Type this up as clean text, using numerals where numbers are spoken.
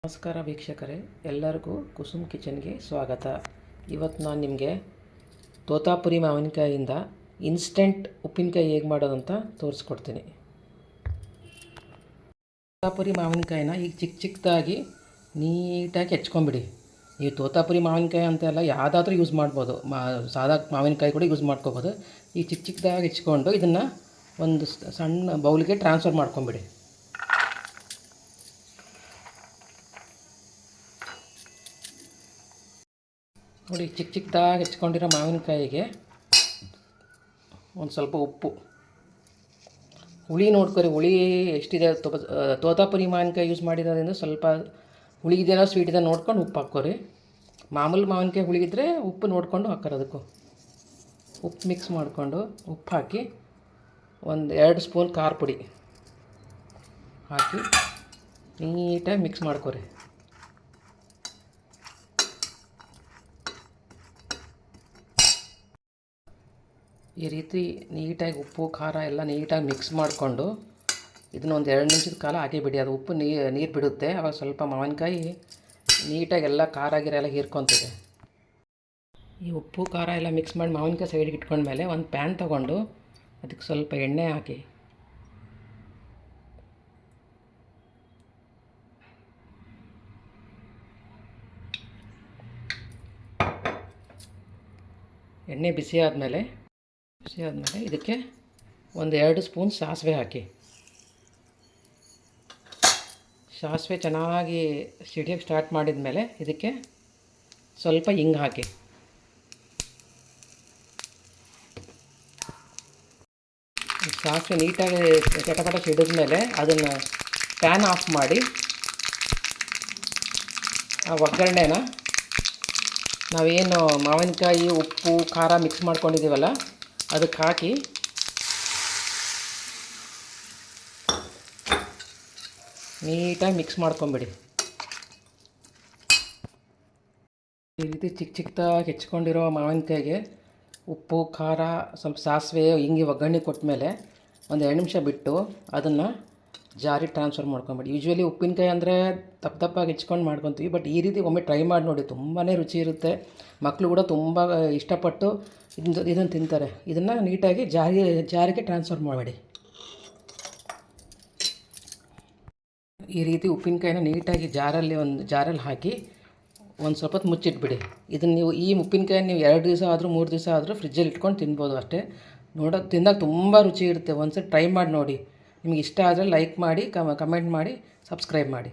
ನಮಸ್ಕಾರ ವೀಕ್ಷಕರೇ, ಎಲ್ಲರಿಗೂ ಕುಸುಮ್ ಕಿಚನ್ಗೆ ಸ್ವಾಗತ. ಇವತ್ತು ನಾನು ನಿಮಗೆ ತೋತಾಪುರಿ ಮಾವಿನಕಾಯಿಯಿಂದ ಇನ್ಸ್ಟೆಂಟ್ ಉಪ್ಪಿನಕಾಯಿ ಹೇಗೆ ಮಾಡೋದು ಅಂತ ತೋರಿಸ್ಕೊಡ್ತೀನಿ. ತೋತಾಪುರಿ ಮಾವಿನಕಾಯಿನ ಈಗ ಚಿಕ್ಕದಾಗಿ ನೀಟಾಗಿ ಹೆಚ್ಕೊಂಬಿಡಿ. ನೀವು ತೋತಾಪುರಿ ಮಾವಿನಕಾಯಿ ಅಂತೆಲ್ಲ ಯಾವುದಾದ್ರೂ ಯೂಸ್ ಮಾಡ್ಬೋದು, ಸಾದಾ ಮಾವಿನಕಾಯಿ ಕೂಡ ಯೂಸ್ ಮಾಡ್ಕೋಬೋದು. ಈ ಚಿಕ್ಕದಾಗಿ ಹೆಚ್ಕೊಂಡು ಇದನ್ನು ಒಂದು ಸಣ್ಣ ಬೌಲ್ಗೆ ಟ್ರಾನ್ಸ್ಫರ್ ಮಾಡ್ಕೊಂಬಿಡಿ. ನೋಡಿ, ಚಿಕ್ಕದಾಗಿ ಹೆಚ್ಕೊಂಡಿರೋ ಮಾವಿನಕಾಯಿಗೆ ಒಂದು ಸ್ವಲ್ಪ ಉಪ್ಪು, ಹುಳಿ ನೋಡ್ಕೊರಿ. ಹುಳಿ ಎಷ್ಟಿದೆ, ತೋತಾಪುರಿ ಮಾವಿನಕಾಯಿ ಯೂಸ್ ಮಾಡಿರೋದ್ರಿಂದ ಸ್ವಲ್ಪ ಹುಳಿ ಇದೆಯೋ ಸ್ವೀಟ್ ಇದೆ ನೋಡ್ಕೊಂಡು ಉಪ್ಪು ಹಾಕ್ಕೋರಿ. ಮಾಮೂಲು ಮಾವಿನಕಾಯಿ ಹುಳಿ ಇದ್ದರೆ ಉಪ್ಪು ನೋಡಿಕೊಂಡು ಹಾಕೋರು. ಅದಕ್ಕೂ ಉಪ್ಪು ಮಿಕ್ಸ್ ಮಾಡಿಕೊಂಡು ಉಪ್ಪು ಹಾಕಿ 1-2 ಸ್ಪೂನ್ ಖಾರ ಪುಡಿ ಹಾಕಿ ನೀಟಾಗಿ ಮಿಕ್ಸ್ ಮಾಡ್ಕೊರಿ. ಈ ರೀತಿ ನೀಟಾಗಿ ಉಪ್ಪು ಖಾರ ಎಲ್ಲ ನೀಟಾಗಿ ಮಿಕ್ಸ್ ಮಾಡಿಕೊಂಡು ಇದನ್ನ 2 ನಿಮಿಷದ ಕಾಲ ಹಾಕಿ ಬಿಡಿ. ಅದು ಉಪ್ಪು ನೀರು ಬಿಡುತ್ತೆ. ಆವಾಗ ಸ್ವಲ್ಪ ಮಾವಿನಕಾಯಿ ನೀಟಾಗಿ ಎಲ್ಲ ಖಾರ ಗಿರ ಎಲ್ಲ ಹೀರ್ಕೊತದೆ. ಈ ಉಪ್ಪು ಖಾರ ಎಲ್ಲ ಮಿಕ್ಸ್ ಮಾಡಿ ಮಾವಿನಕಾಯಿ ಸೈಡ್ಗೆ ಇಟ್ಕೊಂಡ್ಮೇಲೆ ಒಂದು ಪ್ಯಾನ್ ತೊಗೊಂಡು ಅದಕ್ಕೆ ಸ್ವಲ್ಪ ಎಣ್ಣೆ ಹಾಕಿ ಎಣ್ಣೆ ಬಿಸಿ ಆದಮೇಲೆ ಇದಕ್ಕೆ 1-2 ಸ್ಪೂನ್ ಸಾಸಿವೆ ಹಾಕಿ. ಸಾಸಿವೆ ಚೆನ್ನಾಗಿ ಸಿಡಿಯೋಕ್ಕೆ ಸ್ಟಾರ್ಟ್ ಮಾಡಿದ ಮೇಲೆ ಇದಕ್ಕೆ ಸ್ವಲ್ಪ ಹಿಂಗೆ ಹಾಕಿ. ಸಾಸಿವೆ ನೀಟಾಗಿ ಚಟಪಟ ಸಿಡಿದ ಮೇಲೆ ಅದನ್ನು ಪ್ಯಾನ್ ಆಫ್ ಮಾಡಿ ಆ ಒಗ್ಗರಣೆನ ನಾವೇನು ಮಾವಿನಕಾಯಿ ಉಪ್ಪು ಖಾರ ಮಿಕ್ಸ್ ಮಾಡ್ಕೊಂಡಿದ್ದೀವಲ್ಲ ಅದಕ್ಕೆ ಹಾಕಿ ನೀಟಾಗಿ ಮಿಕ್ಸ್ ಮಾಡ್ಕೊಂಬಿಡಿ. ಈ ರೀತಿ ಚಿಕ್ಕದಾಗಿ ಹೆಚ್ಕೊಂಡಿರೋ ಮಾವಿನಕಾಯಿಗೆ ಉಪ್ಪು ಖಾರ ಸ್ವಲ್ಪ ಸಾಸಿವೆ ಹಿಂಗೆ ಒಗ್ಗರಣೆ ಕೊಟ್ಟ ಮೇಲೆ 1-2 ನಿಮಿಷ ಬಿಟ್ಟು ಅದನ್ನು ಜಾರಿಗೆ ಟ್ರಾನ್ಸ್ಫರ್ ಮಾಡ್ಕೊಂಬಿಡಿ. ಯೂಶ್ವಲಿ ಉಪ್ಪಿನಕಾಯಿ ಅಂದರೆ ದಪ್ಪಾಗಿ ಹೆಚ್ಕೊಂಡು ಮಾಡ್ಕೊತೀವಿ, ಬಟ್ ಈ ರೀತಿ ಒಮ್ಮೆ ಟ್ರೈ ಮಾಡಿ ನೋಡಿ, ತುಂಬಾ ರುಚಿ ಇರುತ್ತೆ. ಮಕ್ಕಳು ಕೂಡ ತುಂಬ ಇಷ್ಟಪಟ್ಟು ಇದನ್ನು ತಿಂತಾರೆ. ಇದನ್ನು ನೀಟಾಗಿ ಜಾರಿಗೆ ಟ್ರಾನ್ಸ್ಫರ್ ಮಾಡಬೇಡಿ. ಈ ರೀತಿ ಉಪ್ಪಿನಕಾಯಿನ ನೀಟಾಗಿ ಜಾರಲ್ಲಿ ಹಾಕಿ ಒಂದು ಸ್ವಲ್ಪ ಹೊತ್ತು ಮುಚ್ಚಿಟ್ಬಿಡಿ. ಇದನ್ನು ನೀವು ಈ ಉಪ್ಪಿನಕಾಯಿ ನೀವು 2 ದಿವಸ ಆದರೂ 3 ದಿವಸ ಆದರೂ ಫ್ರಿಜ್ಜಲ್ಲಿ ಇಟ್ಕೊಂಡು ತಿನ್ಬೋದು ಅಷ್ಟೇ. ತಿಂದಾಗ ತುಂಬ ರುಚಿ ಇರುತ್ತೆ. ಒಂದು ಸಲ ಟ್ರೈ ಮಾಡಿ ನೋಡಿ. ನಿಮಗೆ ಇಷ್ಟ ಆದರೆ ಲೈಕ್ ಮಾಡಿ, ಕಮೆಂಟ್ ಮಾಡಿ, ಸಬ್ಸ್ಕ್ರೈಬ್ ಮಾಡಿ.